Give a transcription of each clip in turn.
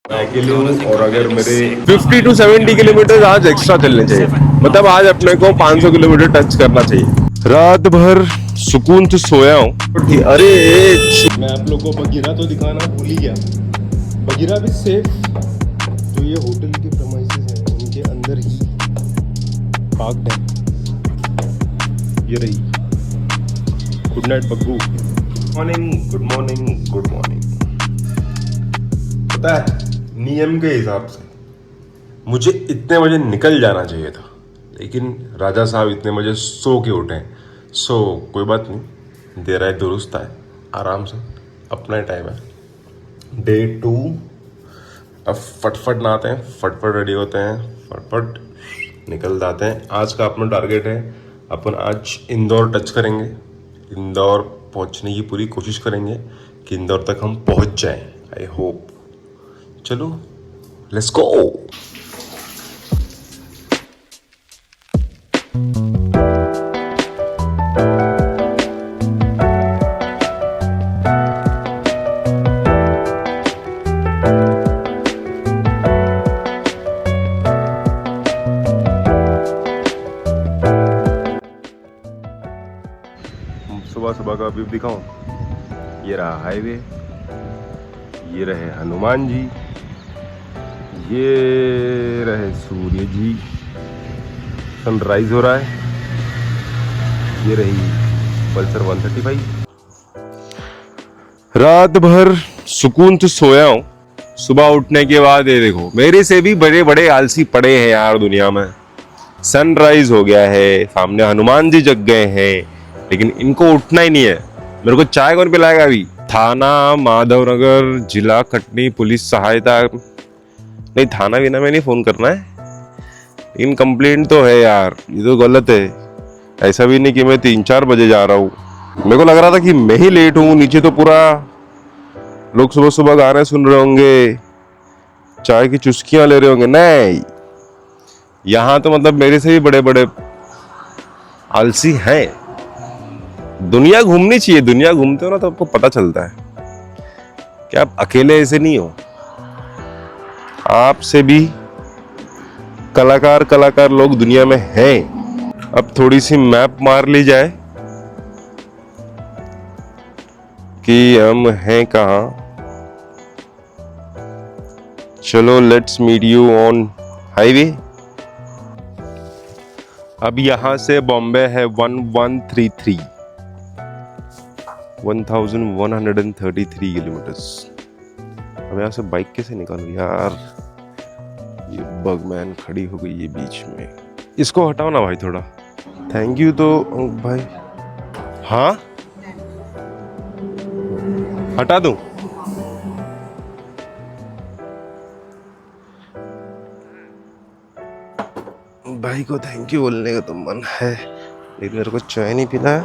अकेले हूँ और अगर मेरे 50 to 70 किलोमीटर आज एक्स्ट्रा चलने चाहिए, मतलब आज अपने को 500 किलोमीटर टच करना चाहिए। रात भर सुकून से सोया हूँ। अरे मैं आप लोगों को बगीरा तो दिखाना भूल ही गया। बगीरा भी सेफ, जो ये होटल के प्रेमाइसेस हैं उनके अंदर ही पार्क्ड है। ये रही। गुड नाइट बग्गू। Morning, good morning, good morning. पता है नियम के हिसाब से मुझे इतने बजे निकल जाना चाहिए था, लेकिन राजा साहब इतने बजे सो के उठे हैं। सो कोई बात नहीं, दे रहा है दुरुस्त है, आराम से अपना टाइम है। डे 2 अब फटफट नहाते हैं, फटफट रेडी होते हैं, फटफट निकल जाते हैं। आज का अपना टारगेट है, अपन आज इंदौर टच करेंगे। इंदौर पहुंचने की पूरी कोशिश करेंगे कि इंदौर तक हम पहुंच जाएं। I hope. चलो लेट्स गो। सुबह सुबह का व्यू दिखाऊं। ये रहा हाईवे, ये रहे हनुमान जी, ये रहे सूर्य जी, सनराइज हो रहा है। ये रही पल्सर 135। रात भर सुकून से सोया हूं। सुबह उठने के बाद ये देखो, मेरे से भी बड़े बड़े आलसी पड़े हैं यार दुनिया में। सनराइज हो गया है, सामने हनुमान जी जग गए हैं, लेकिन इनको उठना ही नहीं है। मेरे को चाय कौन पिलाएगा अभी? थाना माधवनगर, जिला कटनी पुलिस सहायता, नहीं थाना विना में नहीं फोन करना है, लेकिन कंप्लेंट तो है यार, ये तो गलत है। ऐसा भी नहीं कि मैं 3-4 बजे जा रहा हूँ। मेरे को लग रहा था कि मैं ही लेट हूँ। नीचे तो पूरा लोग सुबह सुबह गाने सुन रहे होंगे, चाय की चुस्कियां ले रहे होंगे। नहीं, यहाँ तो मतलब मेरे से भी बड़े बड़े आलसी हैं। दुनिया घूमनी चाहिए। दुनिया घूमते हो ना तो आपको पता चलता है कि आप अकेले ऐसे नहीं हो। आपसे भी कलाकार लोग दुनिया में हैं। अब थोड़ी सी मैप मार ली जाए कि हम हैं कहाँ। चलो let's meet you on highway. अब यहां से बॉम्बे है 1133 1133 किलोमीटर्स। अब यहाँ से बाइक कैसे निकालूं यार? ये बगमैन खड़ी हो गई है बीच में। इसको हटाओ ना भाई थोड़ा। Thank you. तो भाई हाँ हटा दूं? भाई को थैंक यू बोलने का तो मन है, लेकिन मेरे को चाय नहीं पीना है।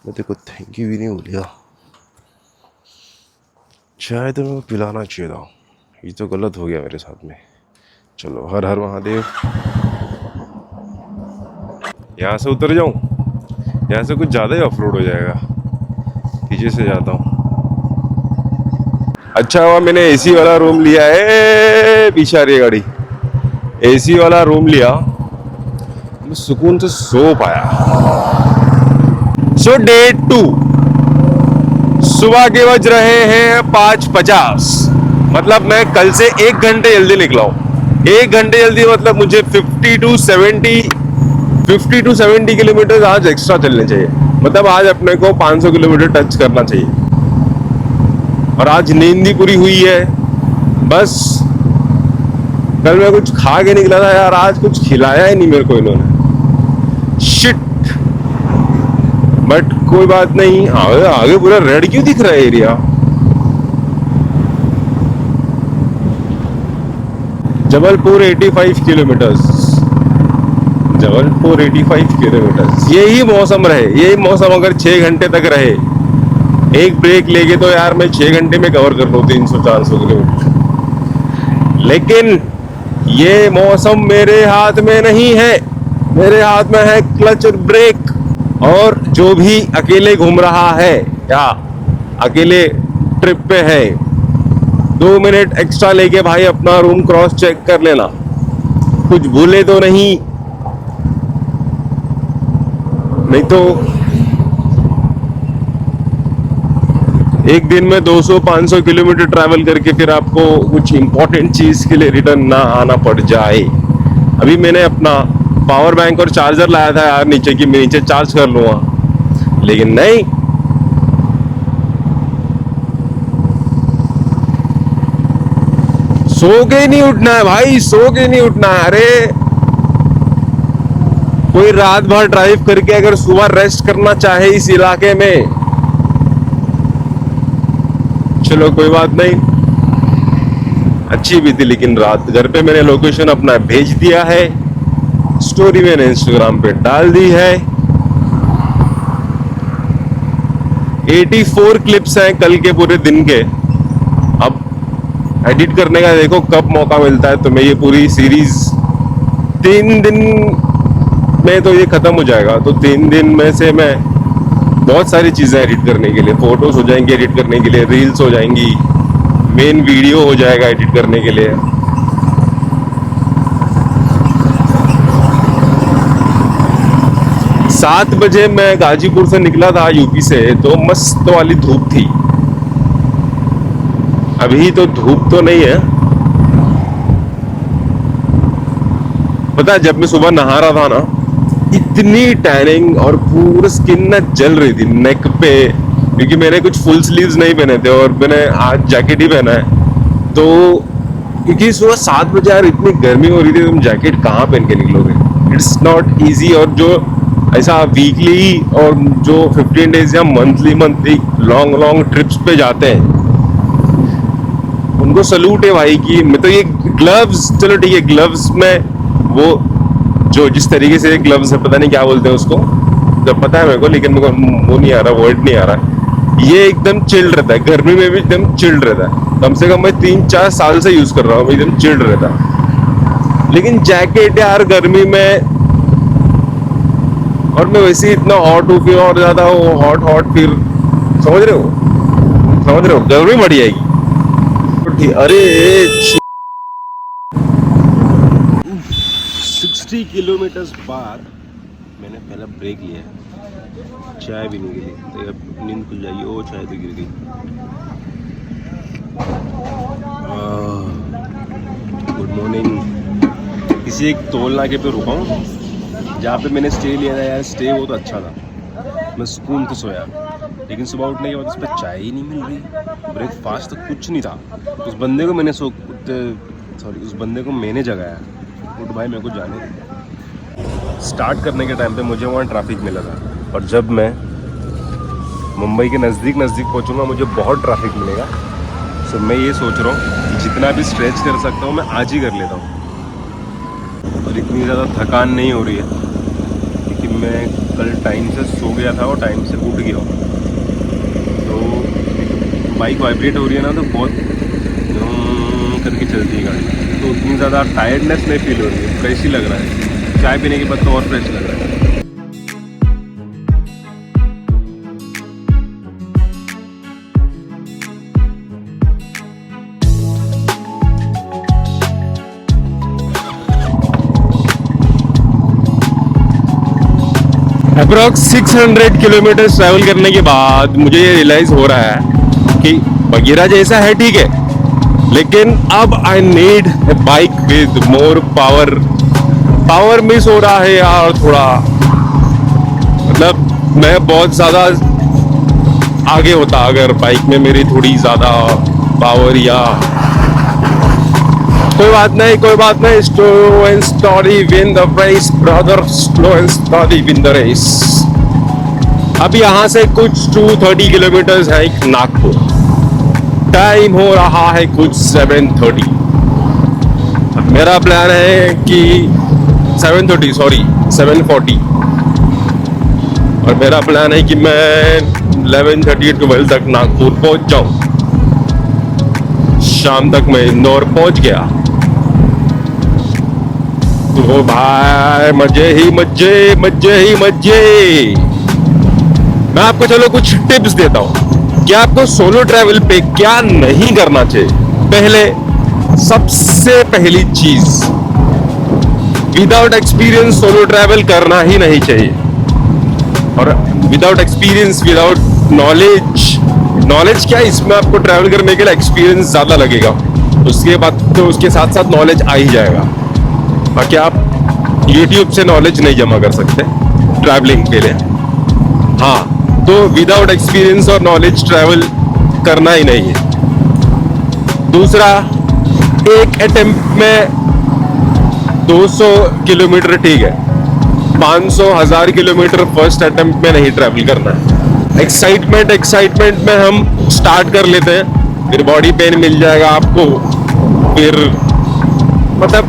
मैं तेरे को थैंक यू भी नहीं बोलिया। चाय तो मेरे को पिलाना चाहिए था। ये तो गलत हो गया मेरे साथ में। चलो हर हर महादेव। यहाँ से उतर जाऊं? यहाँ से कुछ ज़्यादा ही ऑफ रोड हो जाएगा। पीछे से जाता हूँ। अच्छा हुआ मैंने एसी वाला रूम लिया है। पीछे आ रही है गाड़ी। एसी वाला रूम लिया, मैं सुकून से सो पाया। सो डे 2 सुबह के बज रहे हैं 5:50। मतलब मैं कल से 1 घंटे जल्दी निकला हूँ। 1 घंटे जल्दी मतलब मुझे 50 to 70 किलोमीटर आज एक्स्ट्रा चलने चाहिए, मतलब आज अपने को 500 किलोमीटर टच करना चाहिए। और आज नींद ही पूरी हुई है। बस कल मैं कुछ खा के निकला था यार, आज कुछ खिलाया ही नहीं मेरे को इन्होंने। शिट। बट कोई बात नहीं। आगे पूरा रेड क्यों दिख रहा है area? Jabalpur 85 kilometres. Jabalpur 85 kilometres. यही मौसम रहे, यही मौसम अगर 6 घंटे तक रहे, एक ब्रेक लेके तो यार मैं 6 घंटे में कवर कर लूं 300-400 किलोमीटर। लेकिन ये मौसम मेरे हाथ में नहीं है। मेरे हाथ में है क्लच और ब्रेक। और जो भी अकेले घूम रहा है या अकेले ट्रिप पे है, 2 मिनट एक्स्ट्रा लेके भाई अपना रूम क्रॉस चेक कर लेना, कुछ भूले तो नहीं तो एक दिन में 200-500 किलोमीटर ट्रैवल करके फिर आपको कुछ इंपॉर्टेंट चीज के लिए रिटर्न ना आना पड़ जाए। अभी मैंने अपना पावर बैंक और चार्जर लाया था यार नीचे की, मैं नीचे चार्ज कर लूंगा, लेकिन नहीं, सो के नहीं उठना है भाई, सो के नहीं उठना है। अरे कोई रात भर ड्राइव करके अगर सुबह रेस्ट करना चाहे इस इलाके में, चलो कोई बात नहीं, अच्छी भी थी, लेकिन रात घर पे मैंने लोकेशन अपना भेज दिया है, स्टोरी मैंने इंस्टाग्राम पे डाल दी है। 84 क्लिप्स हैं कल के पूरे दिन के। अब एडिट करने का देखो कब मौका मिलता है, तो मैं ये पूरी सीरीज 3 दिन में तो ये खत्म हो जाएगा, तो 3 दिन में से मैं बहुत सारी चीजें एडिट करने के लिए, फोटोज हो जाएंगी एडिट करने के लिए, रील्स हो जाएंगी, मेन वीडियो हो जाएगा एडिट करने के लिए। सात बजे मैं गाजीपुर से निकला था यूपी से, तो मस्त वाली धूप थी। अभी तो धूप तो नहीं है, पता है जब मैं सुबह नहा रहा था ना, इतनी टैनिंग और पूरी स्किन ना जल रही थी नेक पे, क्योंकि मैंने कुछ फुल स्लीव्स नहीं पहने थे और मैंने आज जैकेट ही पहना है। तो क्योंकि सुबह 7 बजे यार इतनी गर्मी हो रही थी, तुम जैकेट कहाँ पहन के निकलोगे, इट्स नॉट इजी। और जो ऐसा वीकली और जो 15 डेज या मंथली लॉन्ग ट्रिप्स पे जाते हैं, उनको सलूट है भाई। कि मैं तो ये ग्लव्स, चलो ठीक है, ग्लव्स में वो जो जिस तरीके से ग्लव्स है, पता नहीं क्या बोलते हैं उसको, जब पता है मेरे को, लेकिन मेरे को वो नहीं आ रहा, वर्ड नहीं आ रहा। ये एकदम चिल्ड रहता है, गर्मी में भी एकदम चिल्ड रहता है। कम से कम मैं 3-4 साल से यूज कर रहा हूँ, एकदम चिल्ड रहता है। लेकिन जैकेट यार गर्मी में, और मैं वैसे ही इतना हॉट हूँ, फिर और ज्यादा हॉट फिर, समझ रहे हो, गर्मी बढ़ जाएगी। अरे 60 किलोमीटर्स बाद मैंने पहला ब्रेक लिया, चाय भी नहीं गिरी, तो अब नींद खुल जाएगी। ओ चाय तो गिर गई। Good morning. किसी एक टोल नाके पे रुका हूँ, जहाँ पे मैंने स्टे लिया था यार, स्टे बहुत अच्छा था, मैं सुकून से सोया। लेकिन सुबह उठने के बाद उस पर चाय ही नहीं मिल रही, ब्रेकफास्ट तो कुछ नहीं था। उस बंदे को मैंने जगाया, उठ भाई मेरे को जाने दे। स्टार्ट करने के टाइम पे मुझे वहाँ ट्रैफिक मिला था, और जब मैं मुंबई के नज़दीक पहुँचूँगा मुझे बहुत ट्रैफिक मिलेगा। सो मैं ये सोच रहा हूँ कि जितना भी स्ट्रेच कर सकता हूँ मैं आज ही कर लेता हूँ, और इतनी ज़्यादा थकान नहीं हो रही है, क्योंकि मैं कल टाइम से सो गया था और टाइम से उठ गया हूँ। तो बाइक वाइब्रेट हो रही है ना, तो बहुत करके चलती है गाड़ी, तो उतनी ज़्यादा टायर्डनेस नहीं फील हो रही है, फ्रेश ही लग रहा है। चाय पीने के बाद तो और फ्रेश लग रहा है। अप्रॉक्स 600 किलोमीटर ट्रैवल करने के बाद मुझे ये रियलाइज हो रहा है कि बगीरा जैसा है ठीक है, लेकिन अब I need a bike with more power. Power miss हो रहा है यार थोड़ा, मतलब मैं बहुत ज्यादा आगे होता अगर बाइक में मेरी थोड़ी ज्यादा पावर, या कोई बात नहीं, slow and steady win the race brother, slow and steady win the race. अब यहाँ से कुछ 230 किलोमीटर है नागपुर, टाइम हो रहा है कुछ 7:30। अब मेरा प्लान है कि 7:40 7:40, और मेरा प्लान है कि मैं 11:30-12 तक नागपुर पहुंच जाऊं। शाम तक मैं इंदौर पहुंच गया तो भाई मजे ही मजे। मैं आपको चलो कुछ टिप्स देता हूं। कि आपको सोलो ट्रैवल पे क्या नहीं करना चाहिए। पहले, सबसे पहली चीज, विदाउट एक्सपीरियंस सोलो ट्रैवल करना ही नहीं चाहिए। और विदाउट एक्सपीरियंस, विदाउट नॉलेज क्या, इसमें आपको ट्रैवल करने के लिए एक्सपीरियंस ज्यादा लगेगा, उसके बाद तो उसके साथ साथ नॉलेज आ ही जाएगा। बाकी आप YouTube से नॉलेज नहीं जमा कर सकते ट्रैवलिंग के लिए। हाँ, तो विदाउट एक्सपीरियंस और नॉलेज ट्रैवल करना ही नहीं है। दूसरा, एक अटेम्प्ट में 200 किलोमीटर ठीक है, 500 1000 किलोमीटर फर्स्ट अटेम्प्ट में नहीं ट्रैवल करना है। एक्साइटमेंट में हम स्टार्ट कर लेते हैं, फिर बॉडी पेन मिल जाएगा आपको, फिर मतलब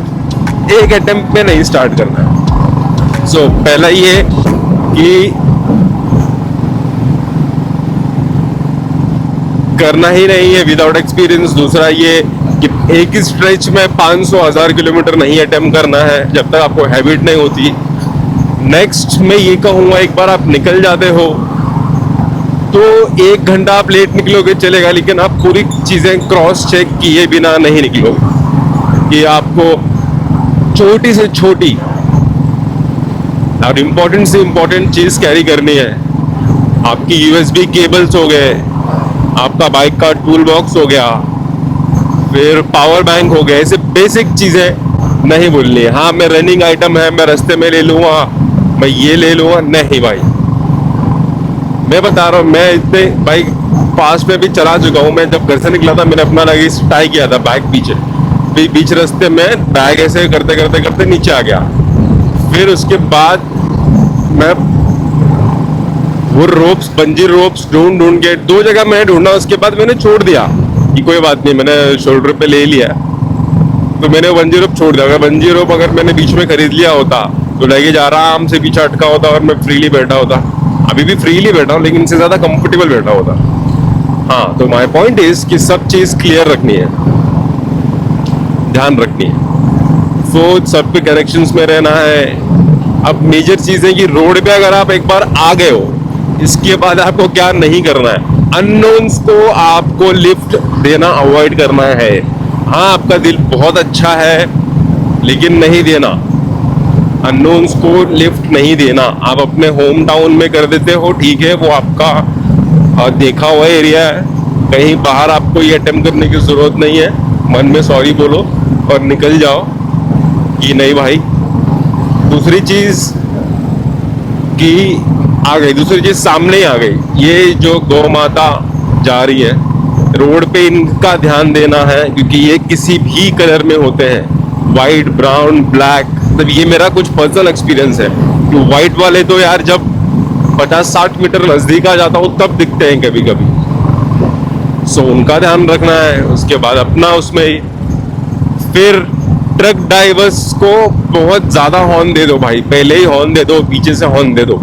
एक अटेम्प्ट में नहीं स्टार्ट करना है। सो पहला ये कि करना ही नहीं है विदाउट एक्सपीरियंस। दूसरा ये कि एक ही स्ट्रेच में 500 1000 किलोमीटर नहीं अटेम्प्ट करना है जब तक आपको हैबिट नहीं होती। नेक्स्ट मैं ये कहूँगा, एक बार आप निकल जाते हो तो 1 घंटा आप लेट निकलोगे चलेगा, लेकिन आप पूरी चीजें क्रॉस चेक किए बिना नहीं निकलोगे। कि आपको छोटी से छोटी और इम्पोर्टेंट से इम्पोर्टेंट चीज कैरी करनी है। आपकी USB केबल्स हो गए, आपका बाइक का टूल बॉक्स हो गया, फिर पावर बैंक हो गया, ऐसे बेसिक चीजें नहीं भूलनी है। हाँ, मैं रनिंग आइटम है, मैं रास्ते में ले लूंगा, मैं ये ले लूंगा, नहीं भाई। मैं बता रहा हूँ, मैं इतने बाइक पास में भी चला चुका हूँ। मैं जब घर से निकला था, मैंने अपना लगेज टाई किया था बैग पीछे, बीच रास्ते में बैग ऐसे करते करते करते नीचे आ गया। फिर उसके बाद मैं वो रोप्स, बंजी रोप्स ढूंढ के 2 जगह मैं ढूंढा, उसके बाद मैंने छोड़ दिया कि कोई बात नहीं, मैंने शोल्डर पे ले लिया तो मैंने बंजी रोप छोड़ दिया। अगर बंजी रोप अगर मैंने बीच में खरीद लिया होता तो लगेज आराम से पीछे अटका होता और मैं फ्रीली बैठा होता। अभी भी फ्रीली बैठा हूँ, लेकिन इससे ज्यादा कंफर्टेबल बैठा होता। हाँ, तो माय पॉइंट इज कि सब चीज क्लियर रखनी है, ध्यान रखनी है। तो सब पे कनेक्शंस में रहना है। अब मेजर चीजें कि रोड पे अगर आप एक बार आ गए हो, इसके बाद आपको क्या नहीं करना है। अननोन्स को आपको लिफ्ट देना अवॉइड करना है। हाँ, आपका दिल बहुत अच्छा है, लेकिन नहीं देना। अननोन्स को लिफ्ट नहीं देना। आप अपने होम टाउन में कर देते हो, ठीक है, वो आपका देखा हुआ एरिया है। कहीं बाहर आपको ये अटेम्प्ट करने की जरूरत नहीं है। मन में सॉरी बोलो और निकल जाओ कि नहीं भाई। दूसरी चीज कि आ गई, दूसरी चीज सामने ही आ गई, ये जो गौ माता जा रही है रोड पे, इनका ध्यान देना है, क्योंकि ये किसी भी कलर में होते हैं, वाइट, ब्राउन, ब्लैक। मतलब ये मेरा कुछ पर्सनल एक्सपीरियंस है कि वाइट वाले तो यार जब 50-60 मीटर नजदीक आ जाता हूँ तब दिखते हैं कभी कभी। सो उनका ध्यान रखना है। उसके बाद अपना उसमें ही। फिर ट्रक ड्राइवर्स को बहुत ज्यादा हॉर्न दे दो भाई, पहले ही हॉर्न दे दो, पीछे से हॉर्न दे दो।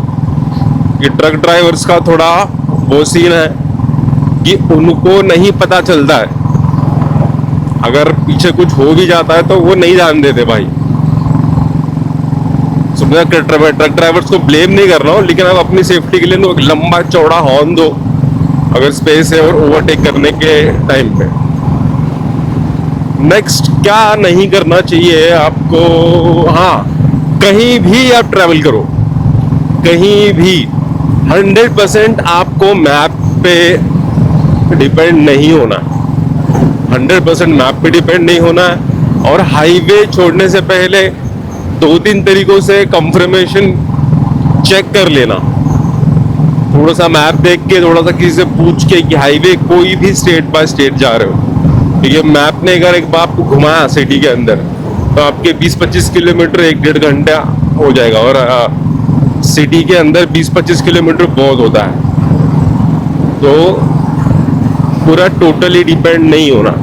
कि ट्रक ड्राइवर्स का थोड़ा वो सीन है कि उनको नहीं पता चलता है, अगर पीछे कुछ हो भी जाता है तो वो नहीं ध्यान देते भाई। ट्रक ड्राइवर्स को ब्लेम नहीं कर रहा हूँ, लेकिन आप अपनी सेफ्टी के लिए एक लंबा चौड़ा हॉर्न दो अगर स्पेस है और ओवरटेक करने के टाइम पे। नेक्स्ट क्या नहीं करना चाहिए आपको। हाँ, कहीं भी आप ट्रैवल करो, कहीं भी 100% आपको मैप पे डिपेंड नहीं होना। 100% मैप पे डिपेंड नहीं होना है। और हाईवे छोड़ने से पहले 2-3 तरीकों से कंफर्मेशन चेक कर लेना। थोड़ा सा मैप देख के, थोड़ा सा किसी से पूछ के कि हाईवे कोई भी स्टेट बाय स्टेट जा रहे हो, ठीक है। मैप ने अगर एक बार आपको घुमाया सिटी के अंदर तो आपके 20-25 किलोमीटर 1-1.5 घंटा हो जाएगा। और सिटी के अंदर 20-25 किलोमीटर बहुत होता है। तो पूरा टोटली डिपेंड नहीं होना।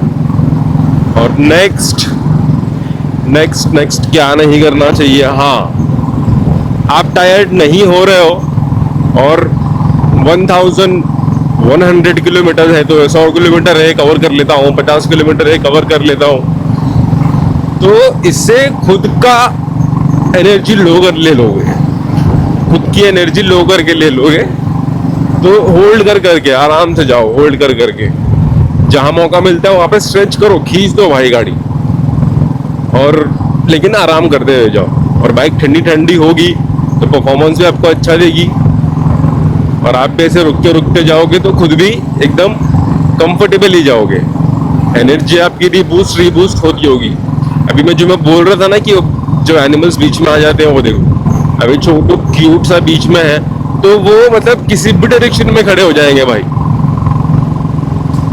और नेक्स्ट क्या नहीं करना चाहिए। हाँ, आप टायर्ड नहीं हो रहे हो और 1100 किलोमीटर है तो 100 किलोमीटर है कवर कर लेता हूँ, 50 किलोमीटर है कवर कर लेता हूँ, तो इससे खुद का एनर्जी लो कर ले लोगे, खुद की एनर्जी लो करके ले लोगे। तो होल्ड कर करके आराम से जाओ, होल्ड कर करके, जहां मौका मिलता है वहां पे स्ट्रेच करो, खींच दो भाई गाड़ी, और लेकिन आराम करते हुए जाओ। और बाइक ठंडी ठंडी होगी तो परफॉर्मेंस भी आपको अच्छा देगी, और आप भी ऐसे रुकते रुकते जाओगे तो खुद भी एकदम कंफर्टेबल ही जाओगे। एनर्जी आपकी रीबूस्ट होती होगी। अभी मैं बोल रहा था ना कि जो एनिमल्स बीच में आ जाते हैं वो देखो, अभी छोटू क्यूट सा बीच में है तो वो मतलब किसी भी डायरेक्शन में खड़े हो जाएंगे भाई,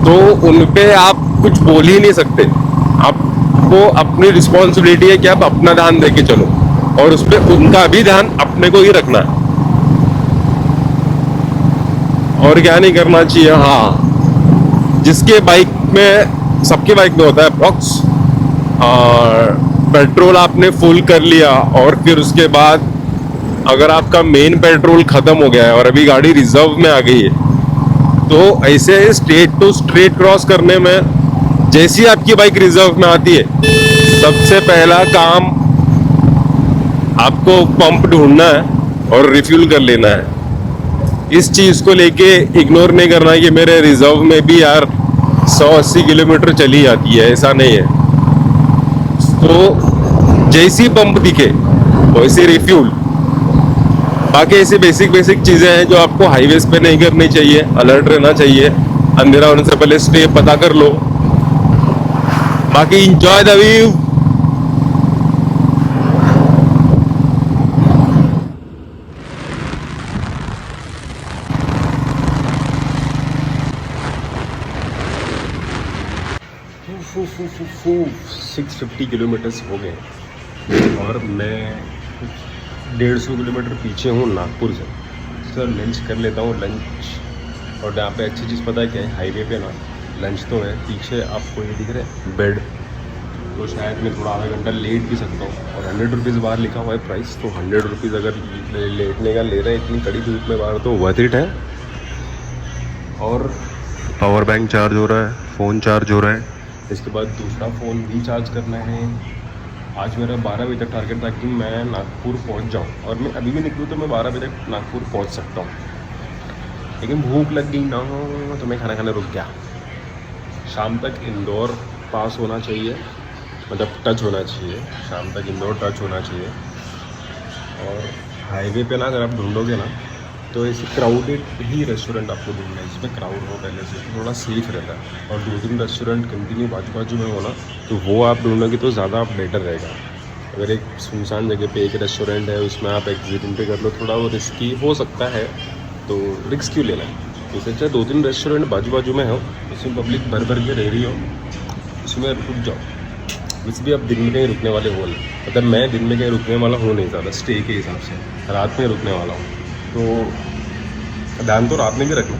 तो उन पे आप कुछ बोल ही नहीं सकते। आपको अपनी रिस्पॉन्सिबिलिटी है कि आप अपना ध्यान देके चलो, और उस पर उनका भी ध्यान अपने को ही रखना है, और क्या नहीं करना चाहिए। हाँ, जिसके बाइक में, सबके बाइक में होता है अप्रॉक्स, और पेट्रोल आपने फुल कर लिया और फिर उसके बाद अगर आपका मेन पेट्रोल खत्म हो गया है और अभी गाड़ी रिजर्व में आ गई है, तो ऐसे स्ट्रेट टू स्ट्रेट क्रॉस करने में जैसी आपकी बाइक रिजर्व में आती है, सबसे पहला काम आपको पंप ढूंढना है और रिफ्यूल कर लेना है। इस चीज को लेके इग्नोर नहीं करना कि मेरे रिजर्व में भी यार 180 किलोमीटर चली जाती है, ऐसा नहीं है। तो जैसी पंप दिखे वैसे रिफ्यूल। बाकी ऐसी बेसिक चीजें हैं जो आपको हाईवेज पे नहीं करनी चाहिए, अलर्ट रहना चाहिए, अंधेरा होने से पहले स्टे पता कर लो। बाकी इंजॉय द व्यू। फू 650 किलोमीटर्स हो गए और मैं 150 किलोमीटर पीछे हूँ नागपुर से। सर लंच कर लेता हूँ, लंच। और यहाँ पे अच्छी चीज़ पता है क्या है, हाईवे पे ना लंच तो है, पीछे आपको ये दिख रहा है बेड, तो शायद मैं थोड़ा आधा घंटा लेट भी सकता हूँ। और 100 रुपीज़ बाहर लिखा हुआ है प्राइस, तो 100 रुपीज़ अगर लेटने का ले रहे हैं इतनी कड़ी धूप में बाहर, तो वर्थ इट है। और पावर बैंक चार्ज हो रहा है, फ़ोन चार्ज हो रहा है, इसके बाद दूसरा फ़ोन भी चार्ज करना है। आज मेरा 12 बजे तक टारगेट था कि मैं नागपुर पहुंच जाऊं, और मैं अभी भी निकलूँ तो मैं 12 बजे तक नागपुर पहुंच सकता हूं। लेकिन भूख लग गई ना, तो मैं खाना खाने रुक गया। शाम तक इंदौर पास होना चाहिए, मतलब टच होना चाहिए, शाम तक इंदौर टच होना चाहिए। और हाईवे पे ना अगर आप ढूंढोगे ना तो ऐसे क्राउडेड ही रेस्टोरेंट आपको ढूंढना है जिसमें क्राउड हो पहले से, तो थोड़ा सेफ रहता है। और 2-3 रेस्टोरेंट कंटिन्यू बाजू में हो ना, तो वो आप ढूंढोगे तो ज़्यादा बेटर रहेगा। अगर एक सुनसान जगह पे एक रेस्टोरेंट है उसमें आप एग्जिट पे कर लो, थोड़ा वो रिस्की हो सकता है, तो रिस्क क्यों लेना है। इससे अच्छा 2-3 रेस्टोरेंट बाजू में हो, उसमें पब्लिक भर के रह रही हो, उसमें रुक जाओ। वैसे भी अब दिन में कहीं रुकने वाले हो नहीं, मतलब मैं दिन में कहीं रुकने वाला हूँ नहीं ज़्यादा, स्टे के हिसाब से रात में रुकने वाला हूँ, तो ध्यान तो रात में भी रखना।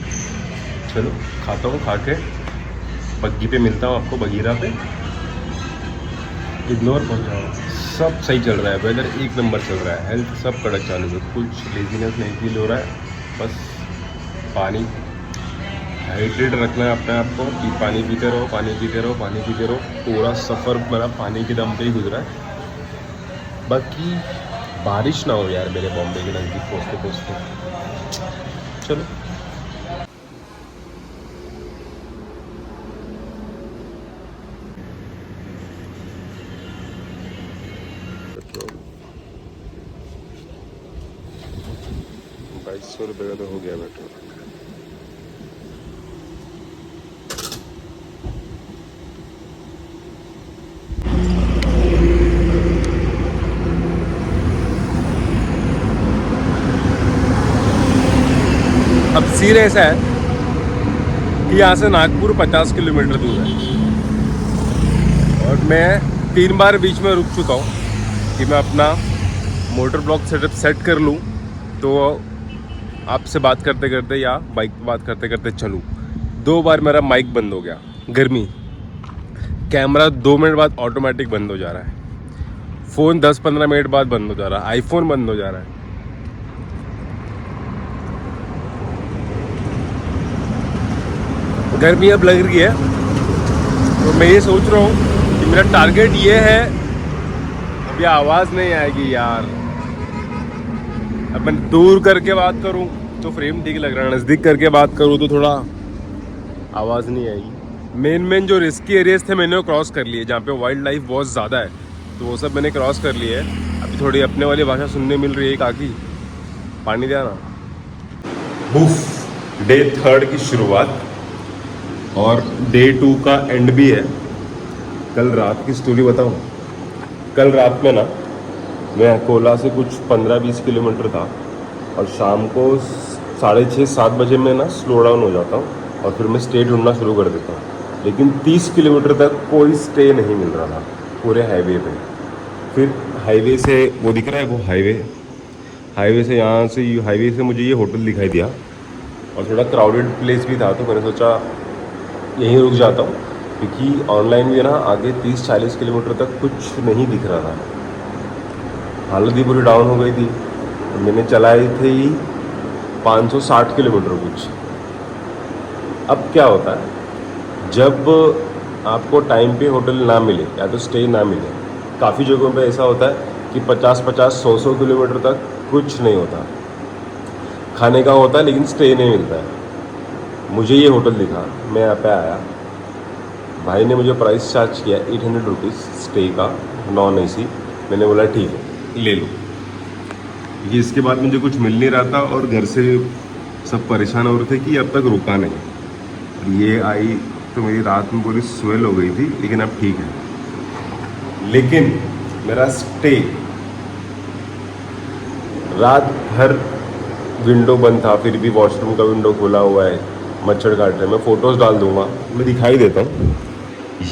चलो खाता हूँ, खा के बग्गी पे मिलता हूँ आपको, बगीरा पे। इग्नोर पहुँच जाओ, सब सही चल रहा है, वेदर एक नंबर चल रहा है, हेल्थ सब कड़क चालू है, कुछ लेजीनेस नहीं फील हो रहा है। बस पानी हाइड्रेट रखना है अपने आप को, कि पानी पीते रहो, पानी पीते रहो, पानी पीते रहो। पूरा सफ़र मेरा पानी के दम पे ही गुजरा है। बाकी बारिश ना हो यार मेरे बॉम्बे के नज़दीक पहुँचते। चलो ₹2200 का तो हो गया पेट्रोल। अब सीन ऐसा है कि यहाँ से नागपुर 50 किलोमीटर दूर है, और मैं 3 बार बीच में रुक चुका हूँ कि मैं अपना मोटर ब्लॉक सेटअप सेट कर लूँ, तो आपसे बात करते करते या बाइक पर बात करते करते चलूँ। 2 बार मेरा माइक बंद हो गया, गर्मी, कैमरा 2 मिनट बाद ऑटोमेटिक बंद हो जा रहा है, फ़ोन 10-15 मिनट बाद बंद हो जा रहा है, आईफोन बंद हो जा रहा है। गर्मी अब लग रही है, तो मैं ये सोच रहा हूँ कि मेरा टारगेट ये है, अब ये आवाज़ नहीं आएगी यार, अब मैं दूर करके बात करूँ तो फ्रेम ठीक लग रहा है, नज़दीक करके बात करूँ तो थोड़ा आवाज़ नहीं आएगी। मेन जो रिस्की एरियाज थे मैंने वो क्रॉस कर लिए, जहाँ पे वाइल्ड लाइफ बहुत ज़्यादा है, तो वो सब मैंने क्रॉस कर लिए है। अभी थोड़ी अपने वाली भाषा सुनने मिल रही है। काकी पानी दिया ना। बुफ, डे 3 की शुरुआत और डे 2 का एंड भी है। कल रात की स्टोरी बताऊँ। कल रात में ना मैं अकोला से कुछ 15-20 किलोमीटर था और शाम को 6:30-7 बजे में ना स्लो डाउन हो जाता हूँ और फिर मैं स्टे ढूंढना शुरू कर देता हूँ। लेकिन 30 किलोमीटर तक कोई स्टे नहीं मिल रहा था पूरे हाईवे पे। फिर हाईवे से वो दिख रहा है, वो हाईवे से यहाँ से हाईवे से मुझे ये होटल दिखाई दिया और थोड़ा क्राउडेड प्लेस भी था, तो मैंने सोचा यहीं रुक जाता हूँ, क्योंकि ऑनलाइन भी ना आगे 30-40 किलोमीटर तक कुछ नहीं दिख रहा था। हालत ही पूरी डाउन हो गई थी। मैंने चलाई थी 560 किलोमीटर कुछ। अब क्या होता है, जब आपको टाइम पे होटल ना मिले या तो स्टे ना मिले, काफ़ी जगहों पे ऐसा होता है कि 50-50, 100-100 किलोमीटर तक कुछ नहीं होता, खाने का होता है लेकिन स्टे नहीं मिलता है। मुझे ये होटल दिखा, मैं यहाँ पे आया, भाई ने मुझे प्राइस चार्ज किया 800 रुपीज़ स्टे का, नॉन AC। मैंने बोला ठीक है ले लो, क्योंकि इसके बाद मुझे कुछ मिल नहीं रहा था और घर से सब परेशान हो रहे थे कि अब तक रुका नहीं। ये आई तो मेरी रात में पूरी स्वेल हो गई थी, लेकिन अब ठीक है। लेकिन मेरा स्टे रात भर विंडो बंद था, फिर भी वॉशरूम का विंडो खुला हुआ है, मच्छर काट रहे हैं। मैं फ़ोटोज़ डाल दूंगा, मैं दिखाई देता हूँ।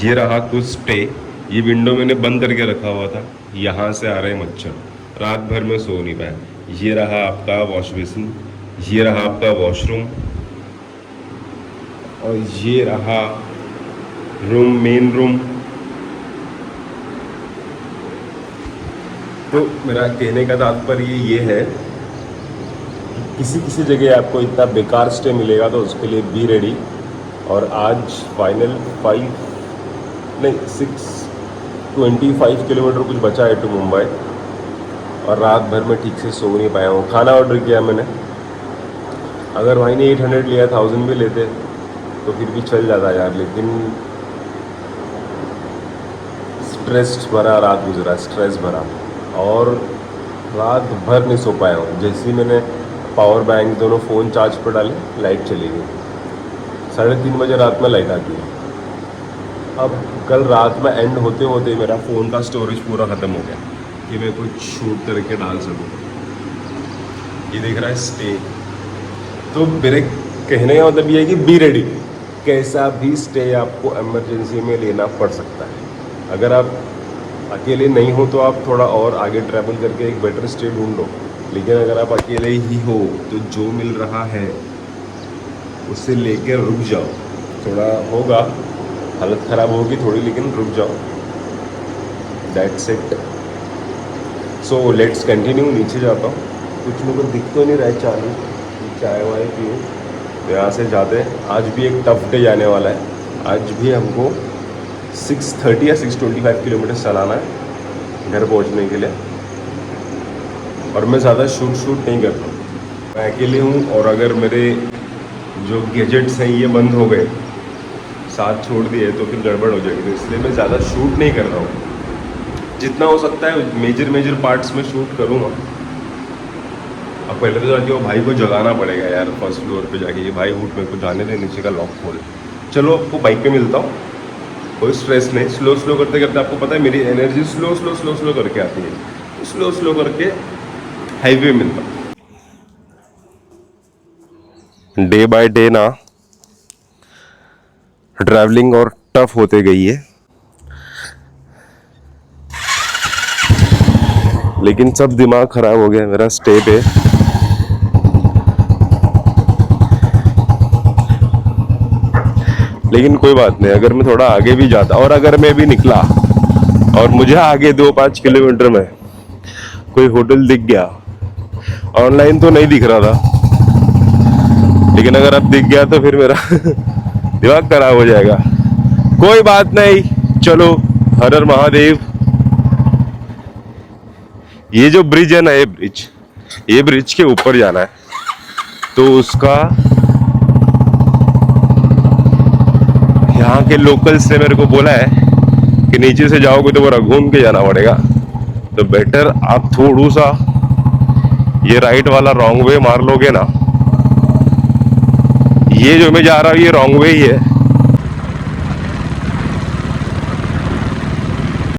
ये रहा कुछ स्टे, ये विंडो मैंने बंद करके रखा हुआ था, यहाँ से आ रहे हैं मच्छर, रात भर में सो नहीं पाया। ये रहा आपका वॉश बेसिन, ये रहा आपका वॉशरूम और ये रहा रूम, मेन रूम। तो मेरा कहने का तात्पर्य ये है, किसी किसी जगह आपको इतना बेकार स्टे मिलेगा तो उसके लिए बी रेडी। और आज फाइनल 625 किलोमीटर कुछ बचा है टू मुंबई, और रात भर में ठीक से सो नहीं पाया हूँ। खाना ऑर्डर किया मैंने, अगर भाई ने 800 लिया, 1000 भी लेते तो फिर भी चल जाता यार, लेकिन स्ट्रेस भरा रात गुजरा, स्ट्रेस भरा, और रात भर नहीं सो पाया हूँ। जैसे ही मैंने पावर बैंक दोनों फ़ोन चार्ज पर डाले, लाइट चली गई। 3:30 बजे रात में लाइट आती है। अब कल रात में एंड होते होते मेरा फ़ोन का स्टोरेज पूरा ख़त्म हो गया कि मैं कुछ शूट करके डाल सकूँ। ये देख रहा है स्टे। तो मेरे कहने का मतलब ये है कि बी रेडी, कैसा भी स्टे आपको इमरजेंसी में लेना पड़ सकता है। अगर आप अकेले नहीं हो तो आप थोड़ा और आगे ट्रैवल करके एक बेटर स्टे ढूंढ लो, लेकिन अगर आप अकेले ही हो तो जो मिल रहा है उससे लेकर रुक जाओ। थोड़ा होगा, हालत ख़राब होगी थोड़ी, लेकिन रुक जाओ। That's it. So let's continue. नीचे जाता हूँ, कुछ मेरे को दिख तो नहीं रहा है चालू, चाय वाय पीऊँ तो यहाँ से जाते हैं। आज भी एक टफ डे जाने वाला है। आज भी हमको 630 या 625 किलोमीटर चलाना है घर पहुँचने के लिए, और मैं ज़्यादा शूट नहीं करता हूँ, मैं अकेले हूँ। और अगर मेरे जो गैजेट्स हैं ये बंद हो गए, साथ छोड़ दिए, तो फिर गड़बड़ हो जाएगी। तो इसलिए मैं ज़्यादा शूट नहीं कर रहा हूँ। जितना हो सकता है मेजर पार्ट्स में शूट करूँगा। अब पहले तो जाके वो भाई को जगाना पड़ेगा यार, फर्स्ट फ्लोर पे जाके, ये भाई उठ, मेरे को जाने दे, नीचे का लॉक खोल। चलो आपको बाइक पे मिलता हूँ, कोई स्ट्रेस नहीं। स्लो करते करते आपको पता है मेरी एनर्जी स्लो करके आती है। स्लो करके हाईवे मिलता हूँ। डे बाय डे ना ट्रैवलिंग और टफ होते गई है, लेकिन सब दिमाग खराब हो गया मेरा स्टे पे। लेकिन कोई बात नहीं, अगर मैं थोड़ा आगे भी जाता और अगर मैं भी निकला और मुझे आगे 2-5 किलोमीटर में कोई होटल दिख गया, ऑनलाइन तो नहीं दिख रहा था, लेकिन अगर अब दिख गया तो फिर मेरा दिमाग खराब हो जाएगा। कोई बात नहीं, चलो हर हर महादेव। ये जो ब्रिज है ना, ये ब्रिज के ऊपर जाना है, तो उसका यहाँ के लोकल्स ने मेरे को बोला है कि नीचे से जाओगे तो पूरा घूम के जाना पड़ेगा, तो बेटर आप थोड़ा सा ये राइट वाला रॉन्ग वे मार लोगे ना। ये जो मैं जा रहा हूँ ये रॉन्ग वे ही है,